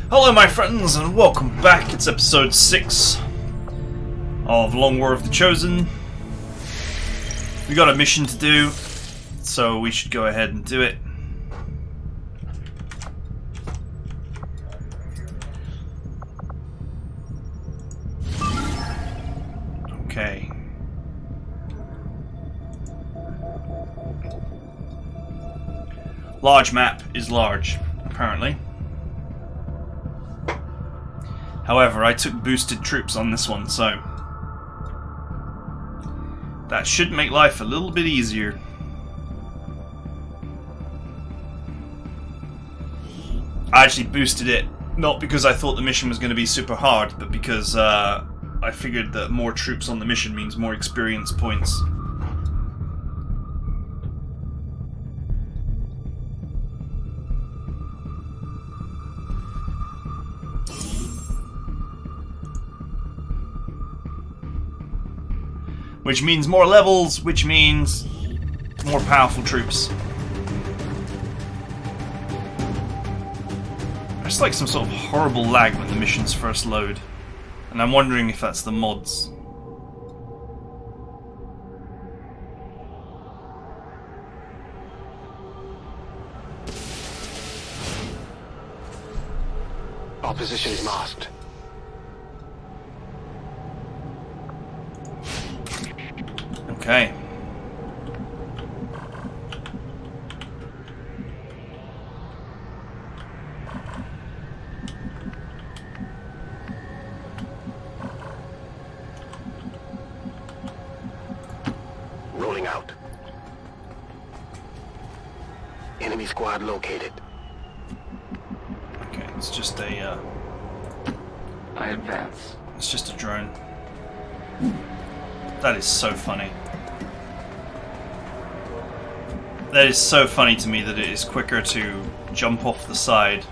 Hello my friends and welcome back. It's episode 6 of Long War of the Chosen. We got a mission to do, so we should go ahead and do it. Okay. Large map is large, apparently. However, I took boosted troops on this one, so that should make life a little bit easier. I actually boosted it, not because I thought the mission was going to be super hard, but because I figured that more troops on the mission means more experience points. Which means more levels, which means more powerful troops. There's like some sort of horrible lag when the missions first load. And I'm wondering if that's the mods. Our position is masked. Okay. Rolling out. Enemy squad located. Okay, it's just a I advance. it's just a drone. That is so funny. That is so funny to me that it is quicker to jump off the side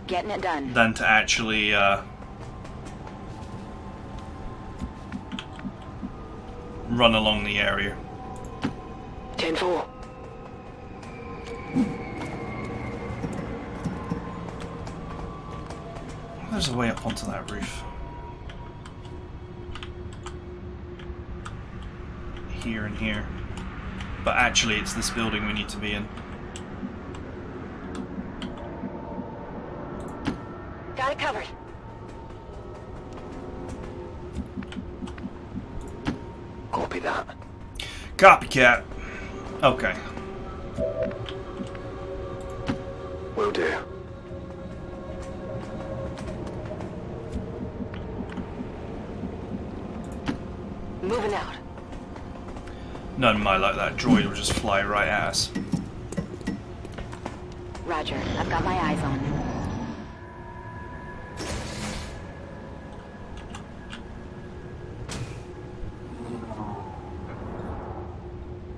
Getting it done. than to actually run along the area. 10-4. There's a way up onto that roof. Here and here. But actually it's this building we need to be in. Got it covered. Copy that. Copycat. Okay. Will do. Moving out. None might like that droid will just fly right at us. Roger. I've got my eyes on.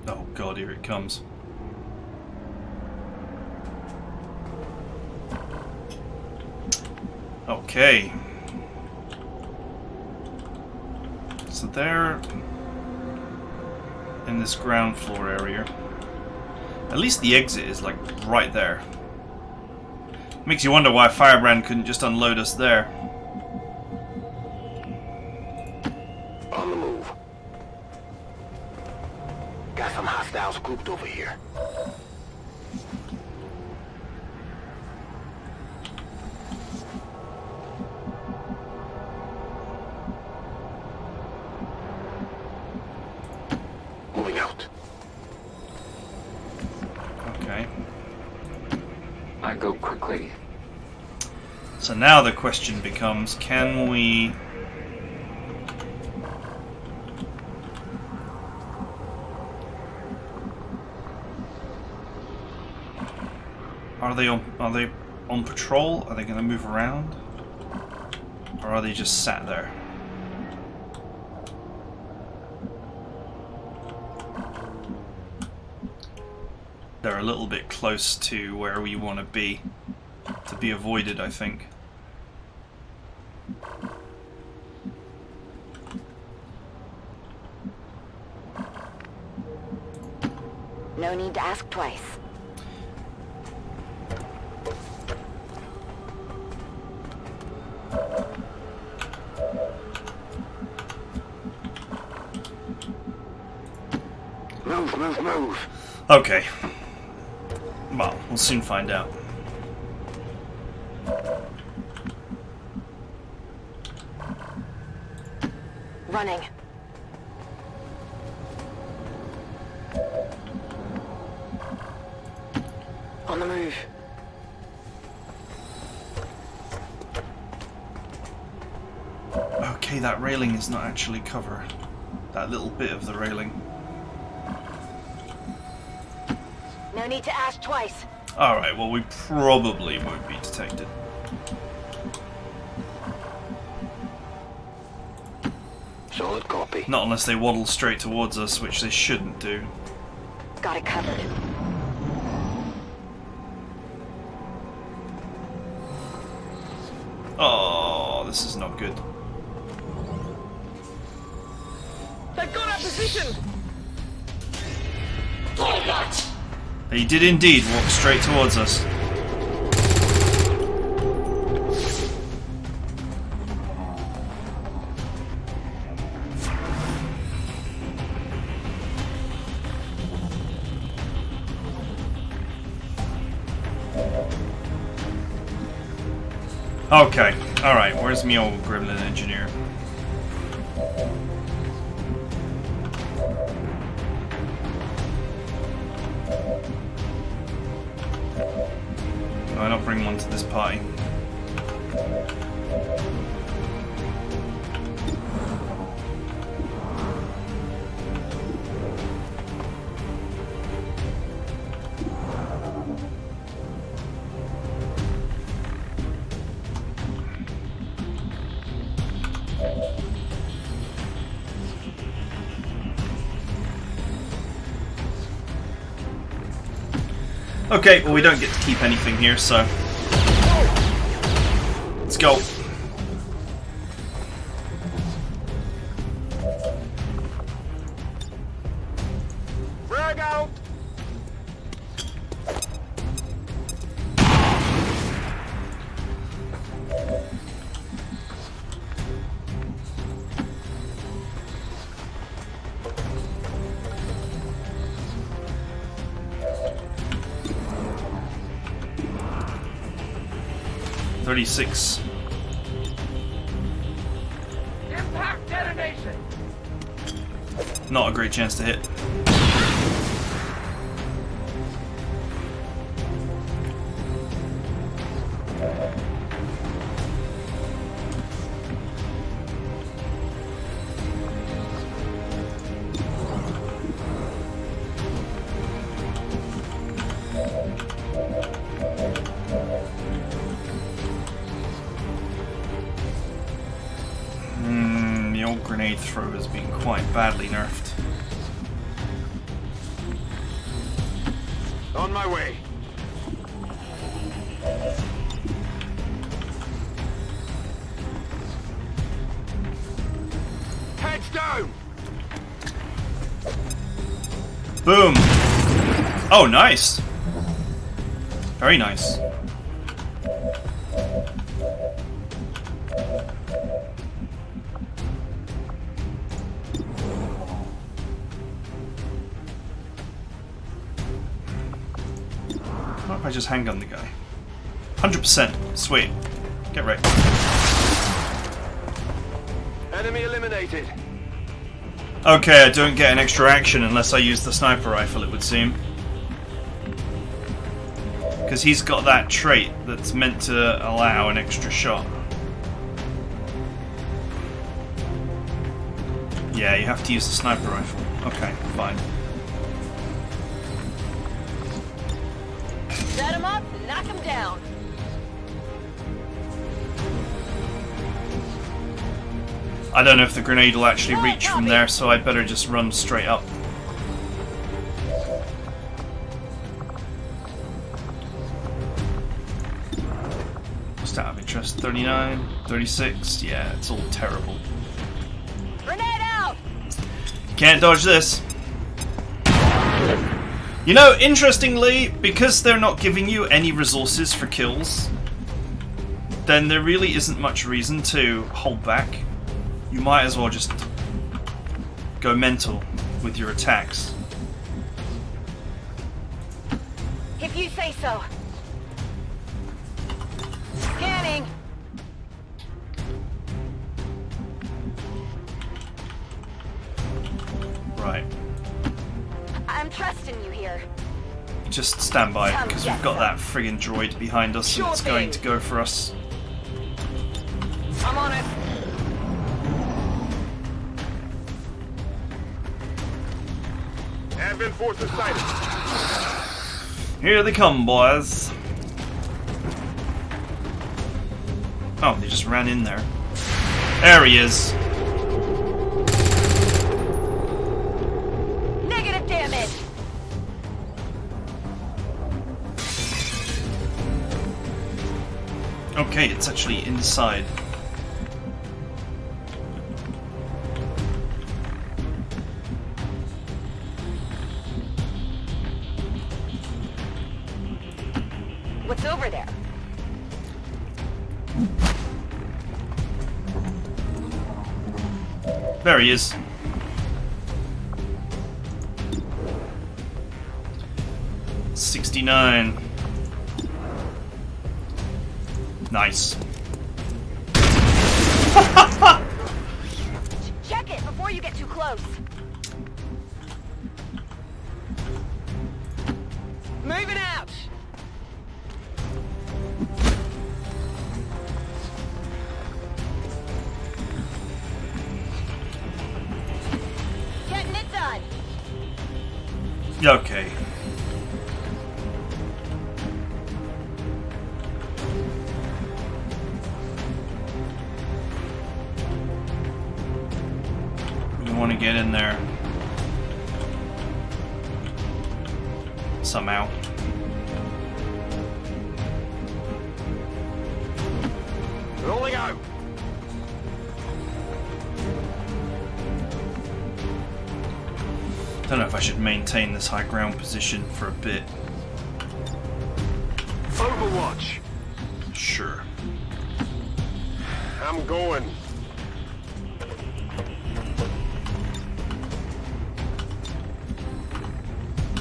Oh god, here it comes. Okay. So they're in this ground floor area. At least the exit is like right there. Makes you wonder why Firebrand couldn't just unload us there. On the move. Got some hostiles grouped over here. Moving out. Okay. I go quickly. So now the question becomes, can we... Are they on patrol? Are they going to move around? Or are they just sat there? They're a little bit close to where we want to be avoided, I think. No need to ask twice. Move, move. Okay. Well, we'll soon find out. Running. On the move. Okay, that railing is not actually cover. That little bit of the railing. No need to ask twice. Alright, well we probably won't be detected. Solid copy. Not unless they waddle straight towards us, which they shouldn't do. Got it covered. Oh, this is not good. They've got our position! They did indeed walk straight towards us. Okay, alright, where's me old gremlin engineer? Why not bring one to this party? Okay, well we don't get to keep anything here, so let's go. Frag out! $36. Impact detonation! Not a great chance to hit. The old grenade throw has been quite badly nerfed. On my way. Heads down. Boom! Oh, nice! Very nice. What if I just handgun the guy? 100%. Sweet. Get ready. Enemy eliminated. Okay, I don't get an extra action unless I use the sniper rifle, it would seem. Because he's got that trait that's meant to allow an extra shot. Yeah, you have to use the sniper rifle. Okay, fine. Set him up, knock him down. I don't know if the grenade will actually reach from there, so I'd better just run straight up. Just out of interest, 39, 36, yeah, it's all terrible. Grenade out! Can't dodge this. You know, interestingly, because they're not giving you any resources for kills, then there really isn't much reason to hold back. You might as well just go mental with your attacks. you say so. Scanning. Right. I'm trusting you here. Just stand by, because we've got that friggin' droid behind us and it's going to go for us. I'm on it. Advent forces sighted. Here they come, boys. Oh, they just ran in there. There he is. Negative damage. Okay, it's actually inside. What's over there? There he is. $69. Nice. Check it before you get too close. Moving out. Getting it done. Okay. We want to get in there. Somehow. Rolling out. Don't know if I should maintain this high ground position for a bit. Overwatch. Sure. I'm going.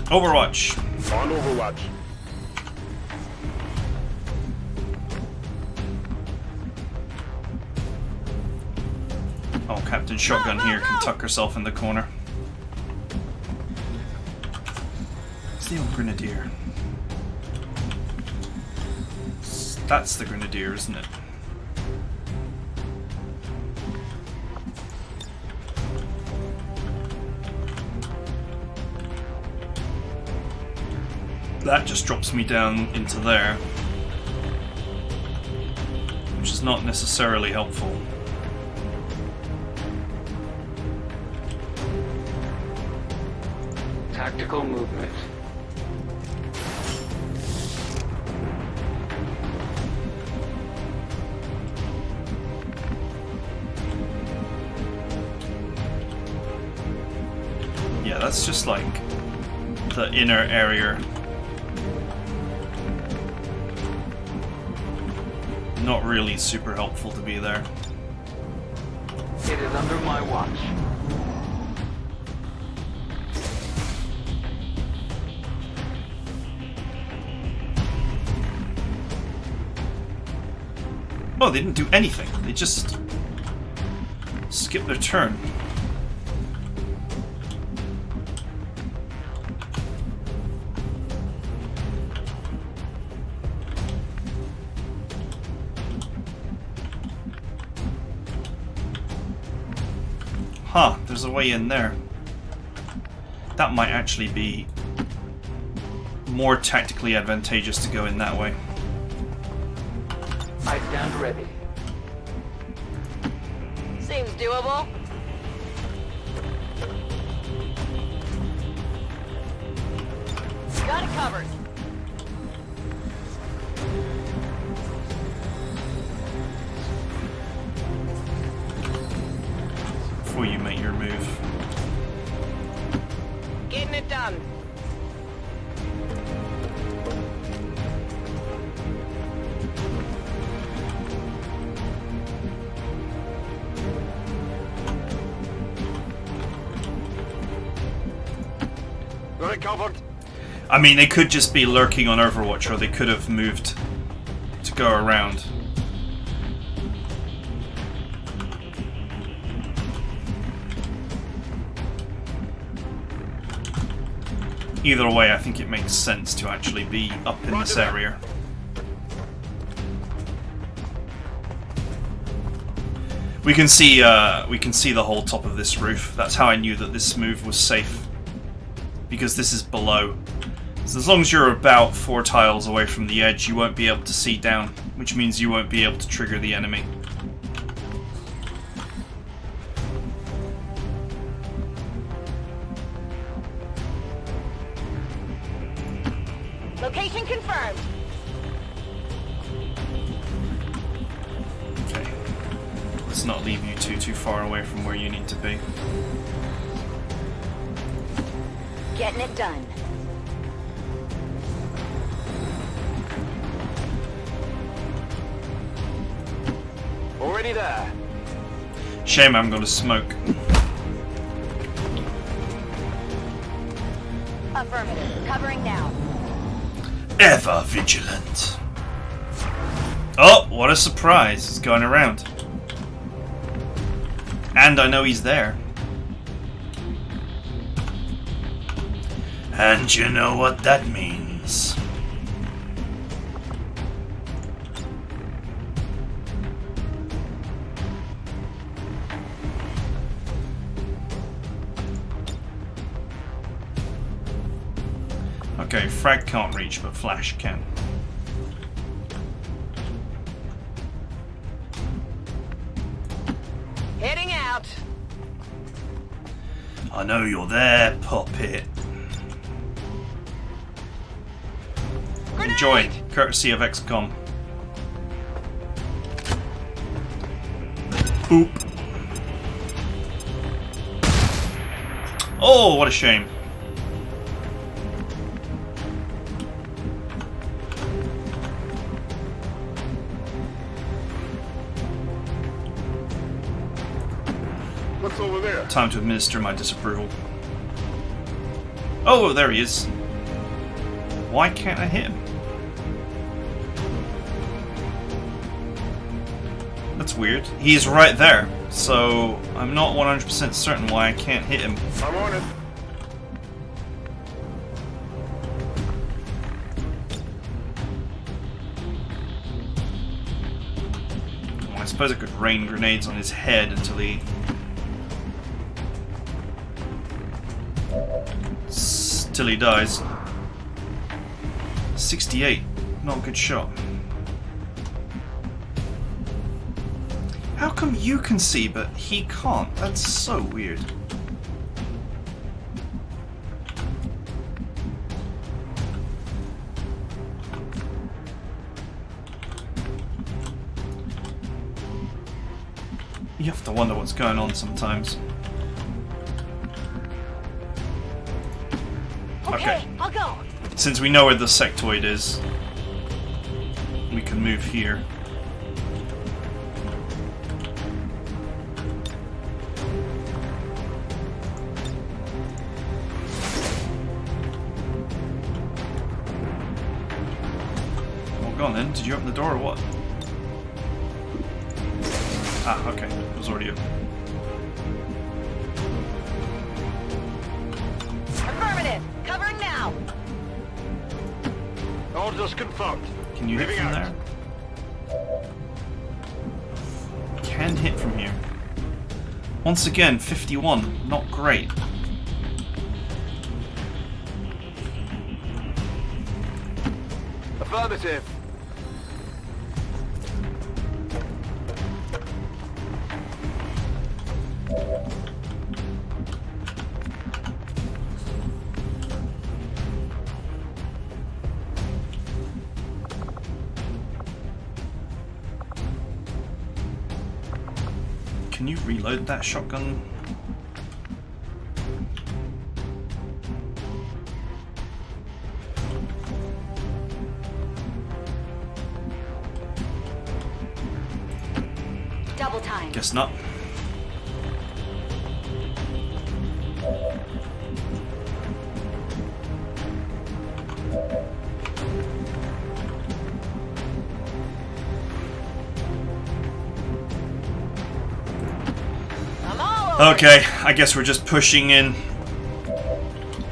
Overwatch. On Overwatch. Oh, Captain Shotgun here can tuck herself in the corner. It's the old Grenadier. That's the Grenadier, isn't it? That just drops me down into there, which is not necessarily helpful. Tactical movement. Yeah, that's just like the inner area. Not really super helpful to be there. It is under my watch. Oh, they didn't do anything. They just skipped their turn. Huh, there's a way in there. That might actually be more tactically advantageous to go in that way. I stand ready. Seems doable. Got it covered. Before you make your move. Getting it done. Got it covered. I mean, they could just be lurking on Overwatch, or they could have moved to go around. Either way, I think it makes sense to actually be up in this area. We can see the whole top of this roof. That's how I knew that this move was safe, because this is below. So as long as you're about 4 tiles away from the edge, you won't be able to see down, which means you won't be able to trigger the enemy. Location confirmed. Okay. Let's not leave you too far away from where you need to be. Getting it done. Already there. Shame I'm gonna smoke. Affirmative. Covering now. Ever vigilant. Oh, what a surprise. He's going around. And I know he's there. And you know what that means. Okay, frag can't reach, but flash can. Heading out. I know you're there, puppet. Grenade! Enjoy, courtesy of XCOM. Boop. Oh, what a shame. What's over there? Time to administer my disapproval. Oh, there he is. Why can't I hit him? That's weird. He's right there, so I'm not 100% certain why I can't hit him. I'm on it. Well, I suppose I could rain grenades on his head until he... till he dies. 68. Not a good shot. How come you can see but he can't? That's so weird. You have to wonder what's going on sometimes. Okay, I'll go. Since we know where the sectoid is, we can move here. Well, go on then. Did you open the door or what? Ah, okay. It was already open. Affirmative. Covering now. Orders confirmed. Can you hit Moving from out. there? Can hit from here. Once again, 51. Not great. Affirmative. Can you reload that shotgun? Double time. Guess not. Okay, I guess we're just pushing in.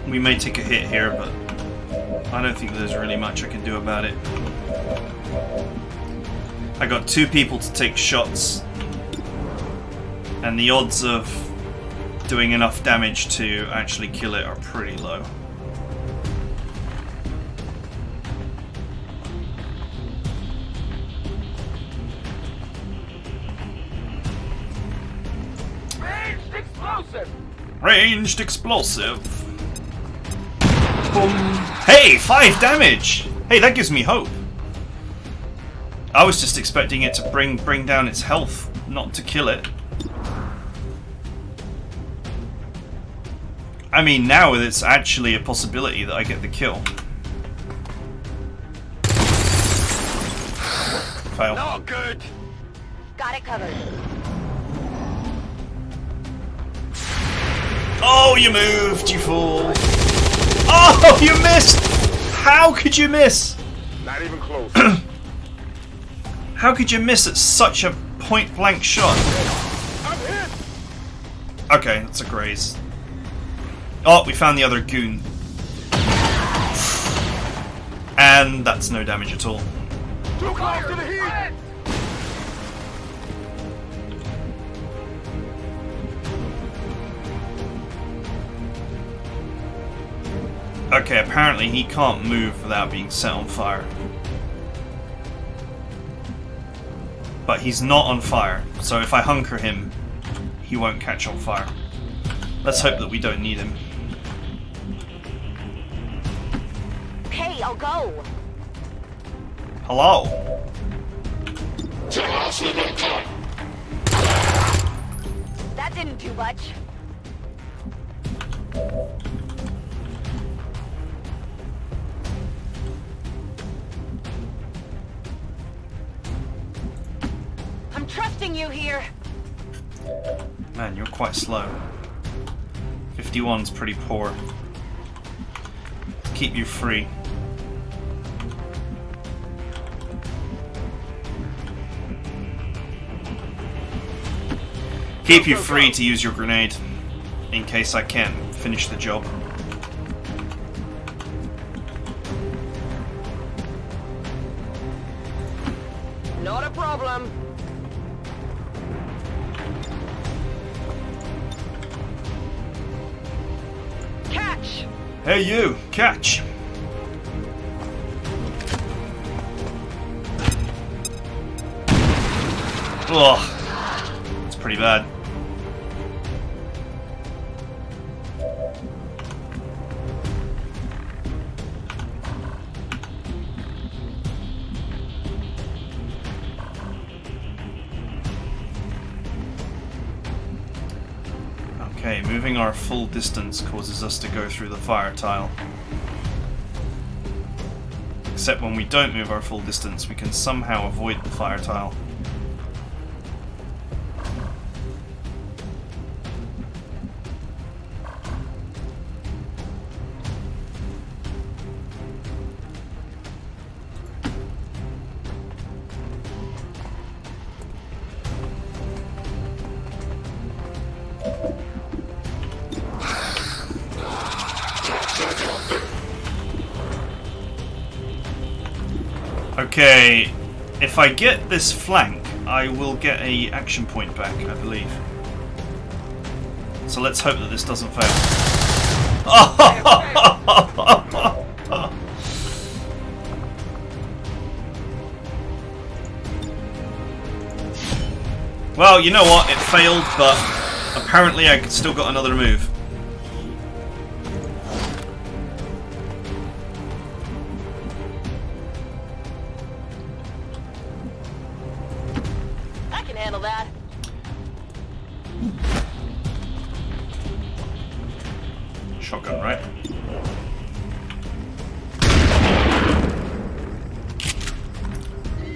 We may take a hit here, but I don't think there's really much I can do about it. I got 2 people to take shots, and the odds of doing enough damage to actually kill it are pretty low. Ranged explosive! Ranged explosive. Boom. Hey, 5 damage! Hey, that gives me hope. I was just expecting it to bring down its health, not to kill it. I mean, now it's actually a possibility that I get the kill. Fail. Not good! Got it covered. Oh, you moved, you fool! Oh, you missed! How could you miss? Not even close. How could you miss at such a point-blank shot? I'm hit! Okay, that's a graze. Oh, we found the other goon. And that's no damage at all. Too close to the heat! Okay, apparently he can't move without being set on fire. But he's not on fire, so if I hunker him, he won't catch on fire. Let's hope that we don't need him. Okay, I'll go. Hello? That didn't do much. I'm trusting you here. Man, you're quite slow. 51's pretty poor. Keep you free. Keep you free to use your grenade, in case I can't finish the job. Not a problem. Catch! Hey you, catch! Ugh, it's pretty bad. Okay, moving our full distance causes us to go through the fire tile. Except when we don't move our full distance, we can somehow avoid the fire tile. Okay, if I get this flank, I will get a action point back, I believe. So let's hope that this doesn't fail. Well, you know what? It failed, but apparently I still got another move. Handle that. Shotgun, right?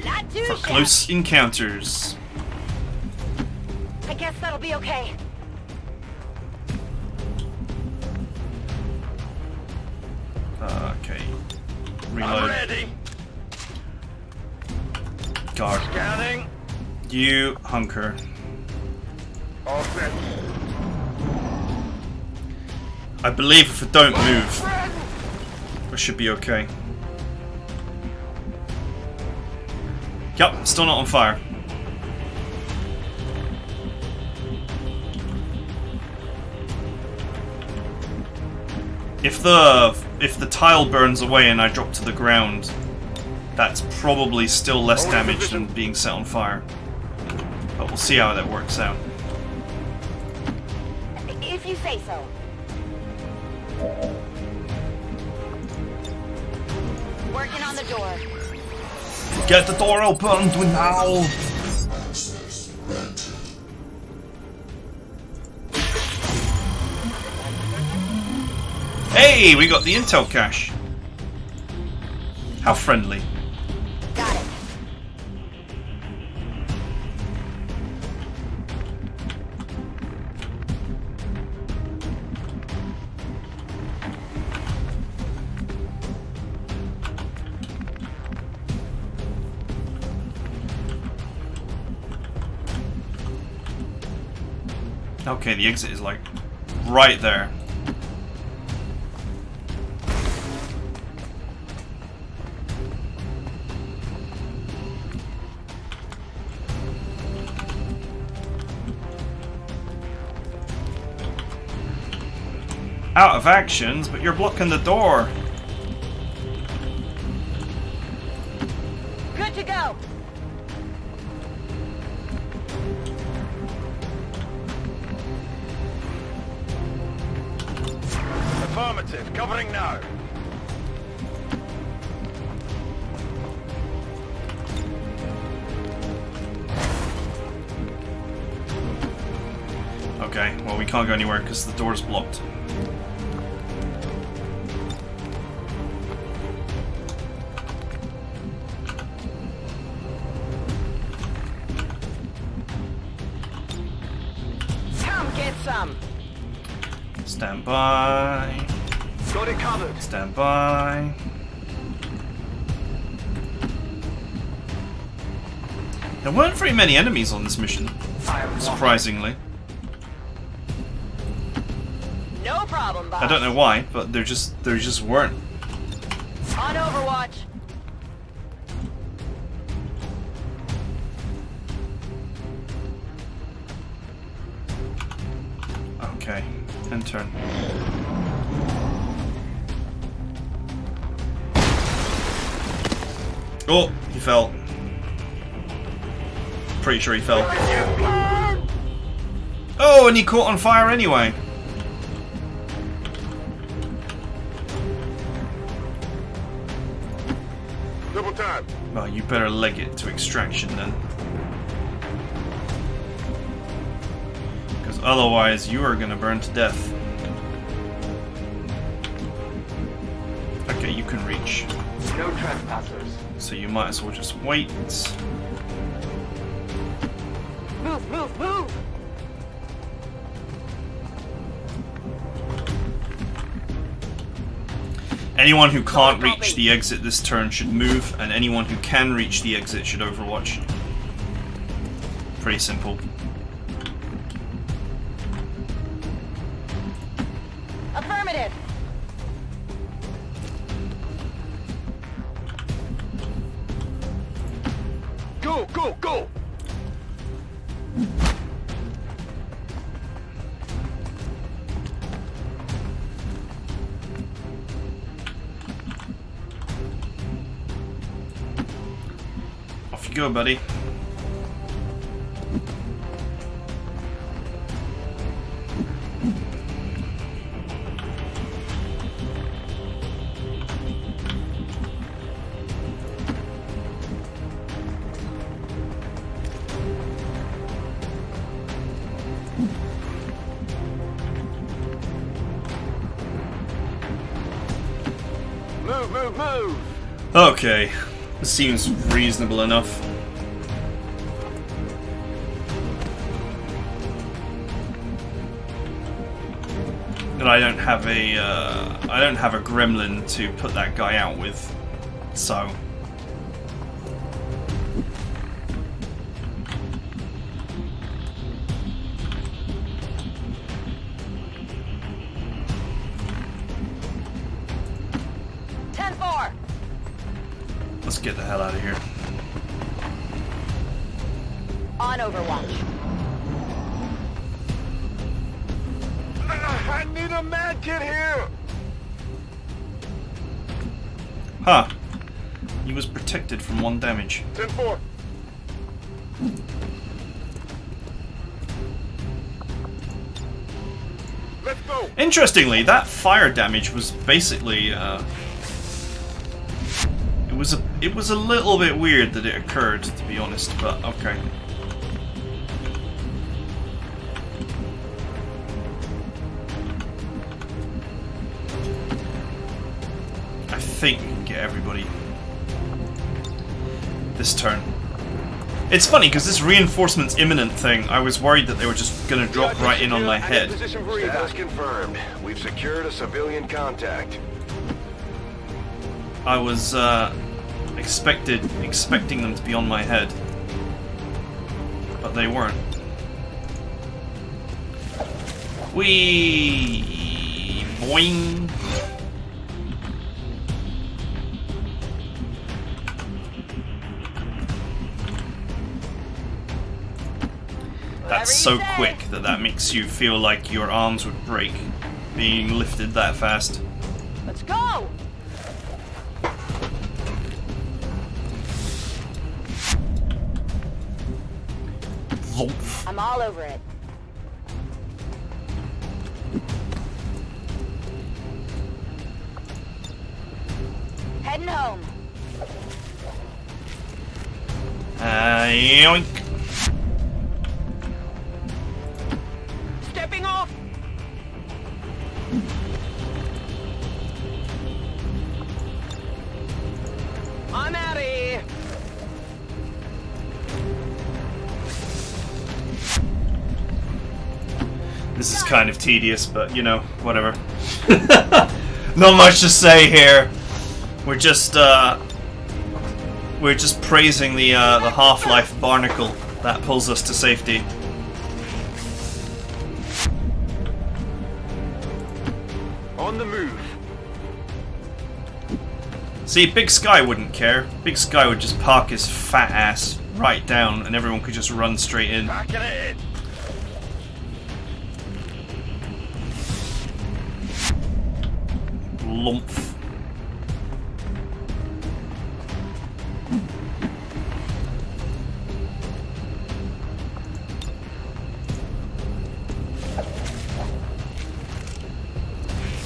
Not too For close encounters. I guess that'll be okay. Okay. I'm Reload. ready! Guard. Scanning! You hunker. All set. I believe if we don't move, we should be okay. Yep, still not on fire. If the tile burns away and I drop to the ground, that's probably still less damage than being set on fire. But we'll see how that works out. If you say so. Working on the door. Get the door open now! Hey, we got the intel cache. How friendly. Got it. Okay, the exit is like right there. Out of actions, but you're blocking the door. Good to go. Affirmative. Covering now. Okay, well we can't go anywhere because the door's blocked. Come get some. Stand by. Got it covered. Stand by. There weren't very many enemies on this mission, surprisingly. No problem, boss. I don't know why, but there just weren't. On Overwatch. Okay, and turn. Oh, he fell. Pretty sure he fell. Oh, and he caught on fire anyway. Double time. Well, you better leg it to extraction then. Because otherwise you are gonna burn to death. Okay, you can reach. No trespassers. So you might as well just wait. Move, move, move. Anyone who can't reach the exit this turn should move, and anyone who can reach the exit should overwatch. Pretty simple. Affirmative. Go, go, go. Off you go, buddy. Move, move, move. Okay, this seems reasonable enough. And I don't have a gremlin to put that guy out with, so. hell out of here. On Overwatch. I need a med kit here. Huh. He was protected from 1 damage. 10-4. Let's go. Interestingly, that fire damage was basically it was a little bit weird that it occurred, to be honest, but okay. I think we can get everybody this turn. It's funny because this reinforcements imminent thing, I was worried that they were just gonna drop right in on my head. Status confirmed. We've secured a civilian contact. I was expecting them to be on my head, but they weren't. Wee boing. That's so quick that makes you feel like your arms would break being lifted that fast. Let's go! Vroom. I'm all over it. Heading home. Yoink. Stepping off! I'm out of here! This is kind of tedious, but you know, whatever. Not much to say here. We're just praising the Half-Life barnacle that pulls us to safety. On the move. See, Big Sky wouldn't care. Big Sky would just park his fat ass right down, and everyone could just run straight in. Back it in. Lumph.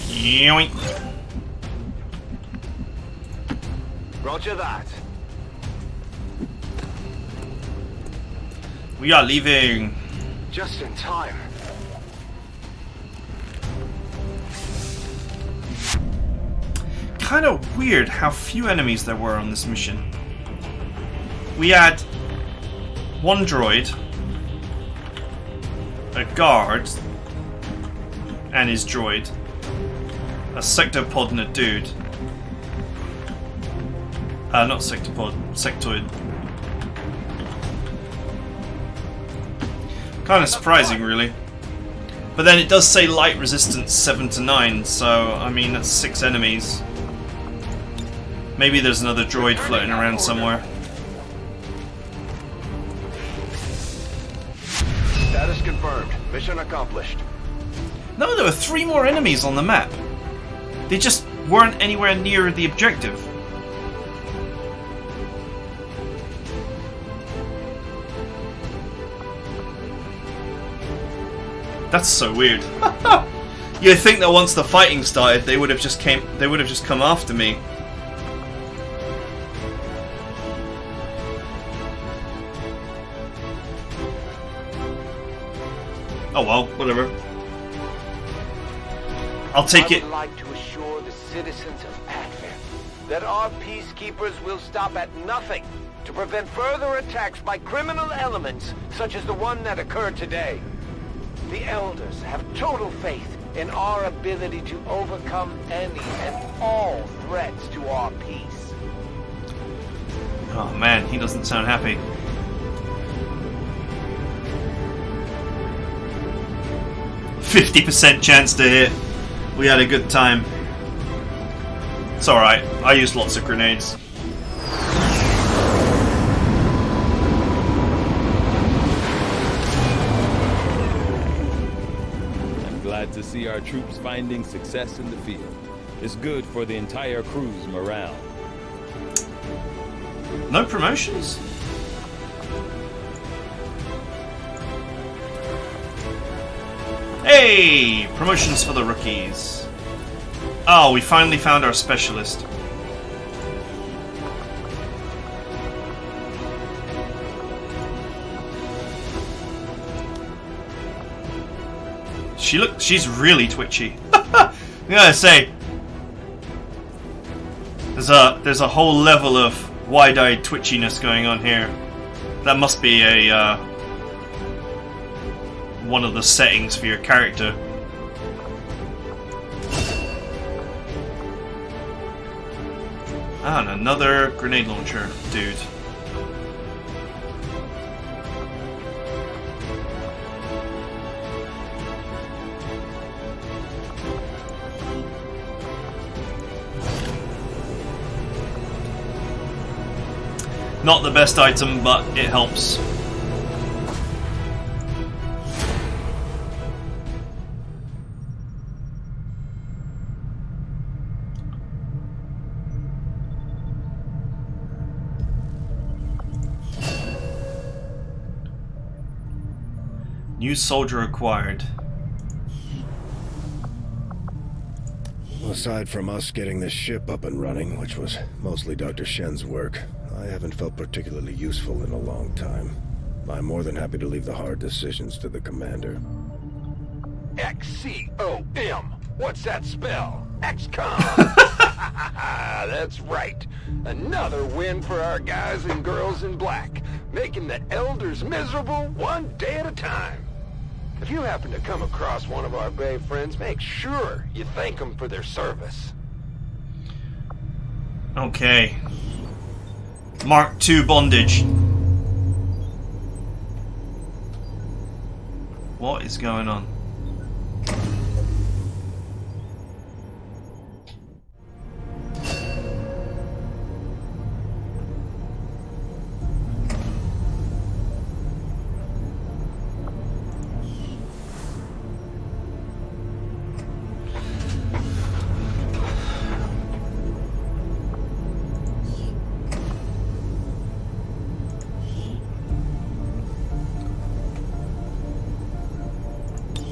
Yoink. Roger that. We are leaving. Just in time. Kind of weird how few enemies there were on this mission. We had 1 droid, a guard, and his droid, a sectopod and a dude. Not sectopod, sectoid. Kind of surprising, really. But then it does say light resistance 7 to 9, so I mean that's 6 enemies. Maybe there's another droid floating around somewhere. Status confirmed. Mission accomplished. No, there were 3 more enemies on the map. They just weren't anywhere near the objective. That's so weird. You'd think that once the fighting started, they would have just come after me. Oh well, whatever. I'll take it. I would like to assure the citizens of Advent that our peacekeepers will stop at nothing to prevent further attacks by criminal elements such as the one that occurred today. The Elders have total faith in our ability to overcome any and all threats to our peace. Oh man, he doesn't sound happy. %50 chance to hit. We had a good time. It's alright, I used lots of grenades. glad to see our troops finding success in the field. It's good for the entire crew's morale. No promotions? Hey! Promotions for the rookies. Oh, we finally found our specialist. She's really twitchy. I gotta say, there's a whole level of wide-eyed twitchiness going on here. That must be a one of the settings for your character. Ah, and another grenade launcher, dude. Not the best item, but it helps. New soldier acquired. Aside from us getting this ship up and running, which was mostly Dr. Shen's work, I haven't felt particularly useful in a long time. I'm more than happy to leave the hard decisions to the commander. XCOM. What's that spell? XCOM. That's right. Another win for our guys and girls in black, making the elders miserable one day at a time. If you happen to come across one of our brave friends, make sure you thank them for their service. Okay. Mark II bondage. What is going on?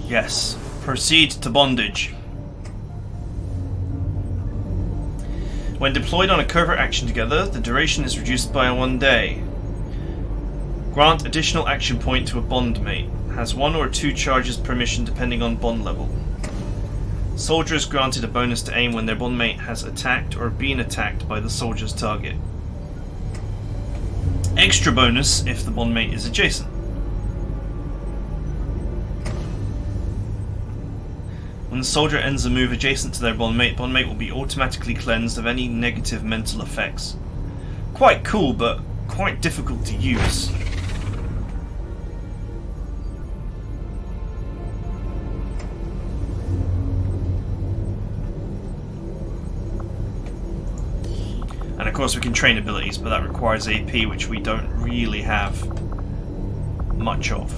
Yes. Proceed to bondage. When deployed on a covert action together, the duration is reduced by 1 day. Grant additional action point to a bond mate. Has 1 or 2 charges per mission depending on bond level. Soldier is granted a bonus to aim when their bond mate has attacked or been attacked by the soldier's target. Extra bonus if the bond mate is adjacent. When the soldier ends a move adjacent to their bond mate will be automatically cleansed of any negative mental effects. Quite cool, but quite difficult to use. And of course we can train abilities, but that requires AP, which we don't really have much of.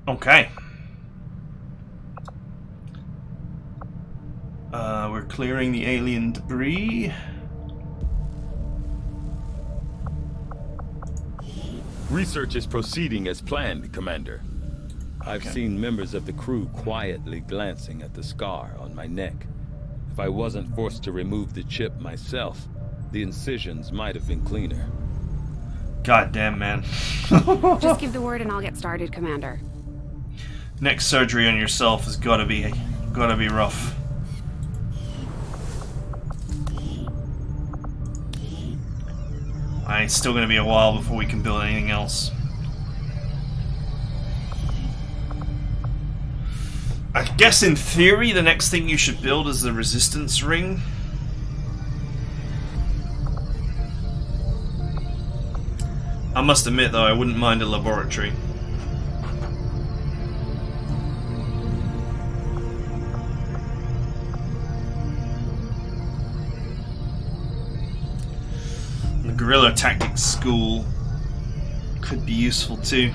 Okay. We're clearing the alien debris. Research is proceeding as planned, Commander. I've seen members of the crew quietly glancing at the scar on my neck. If I wasn't forced to remove the chip myself, the incisions might have been cleaner. God damn, man. Just give the word and I'll get started, Commander. Next surgery on yourself has gotta be rough. It's still gonna be a while before we can build anything else. I guess in theory the next thing you should build is the resistance ring. I must admit though, I wouldn't mind a laboratory. Guerrilla Tactics School could be useful too.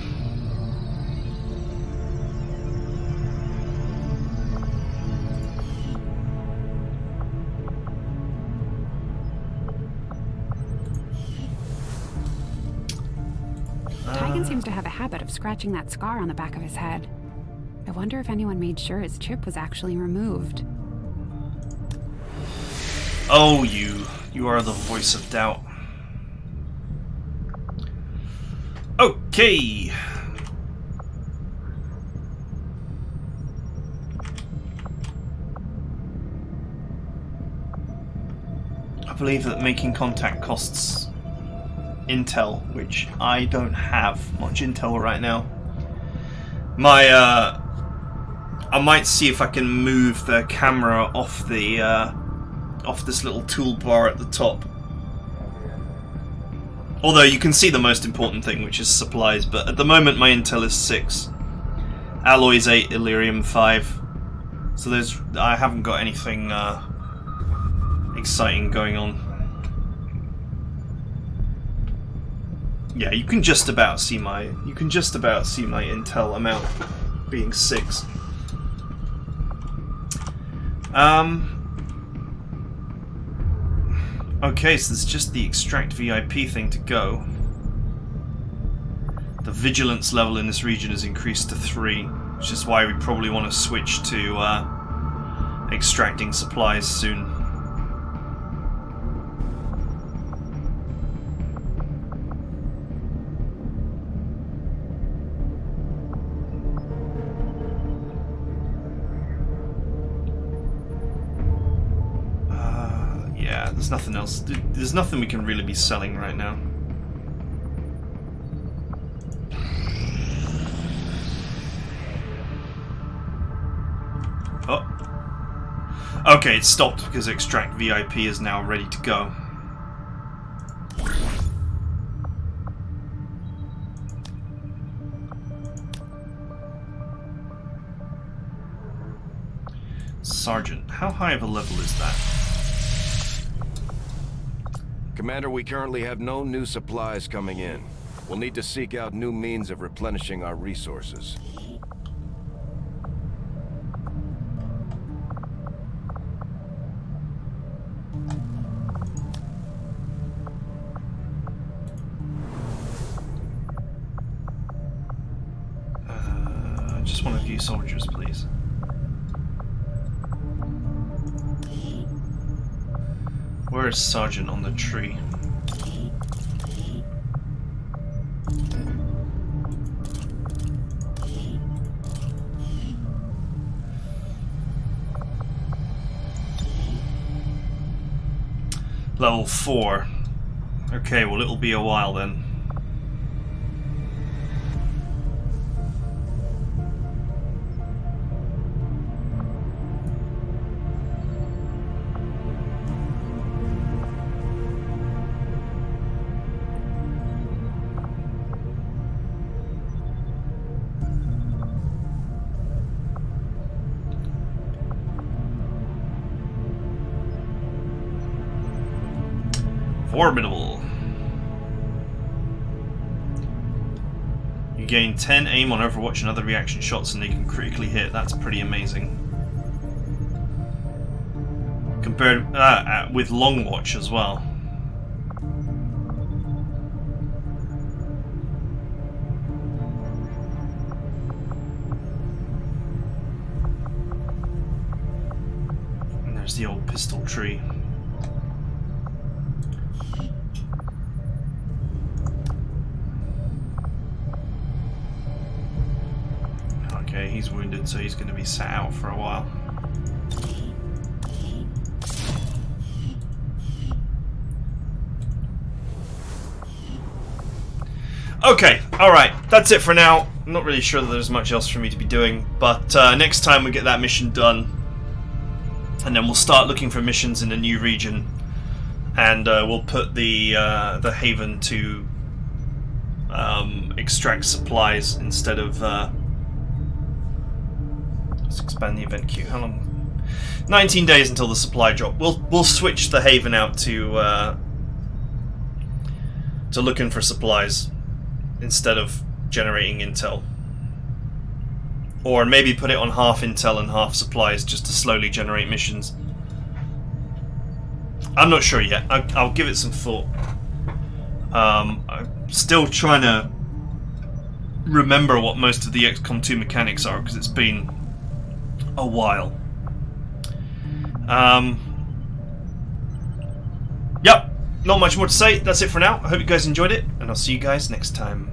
Tigan seems to have a habit of scratching that scar on the back of his head. I wonder if anyone made sure his chip was actually removed. Oh, you are the voice of doubt. Okay. I believe that making contact costs intel, which I don't have much intel right now. I might see if I can move the camera off the off this little toolbar at the top. Although you can see the most important thing, which is supplies, but at the moment my intel is 6. Alloys 8, Illyrium 5. So I haven't got anything exciting going on. Yeah, you can just about see my intel amount being 6. Okay, so there's just the extract VIP thing to go. The vigilance level in this region is increased to 3, which is why we probably want to switch to extracting supplies soon. Yeah, there's nothing else. There's nothing we can really be selling right now. Oh. Okay, it stopped because Extract VIP is now ready to go. Sergeant, how high of a level is that? Commander, we currently have no new supplies coming in. We'll need to seek out new means of replenishing our resources. I just want a few soldiers, please. Where is Sergeant on the tree? Level 4. Okay, well it'll be a while then. Formidable. You gain 10 aim on Overwatch and other reaction shots and they can critically hit. That's pretty amazing. Compared with Long Watch as well. And there's the old pistol tree. Okay, he's wounded, so he's going to be sat out for a while. Okay, alright, that's it for now. I'm not really sure that there's much else for me to be doing, but next time we get that mission done, and then we'll start looking for missions in a new region, and we'll put the Haven to extract supplies instead of... let's expand the event queue. How long? 19 days until the supply drop. We'll switch the Haven out to to looking for supplies instead of generating intel. Or maybe put it on half intel and half supplies just to slowly generate missions. I'm not sure yet. I'll give it some thought. I'm still trying to remember what most of the XCOM2 mechanics are, because it's been a while. Yep, not much more to say. That's it for now. I hope you guys enjoyed it, and I'll see you guys next time.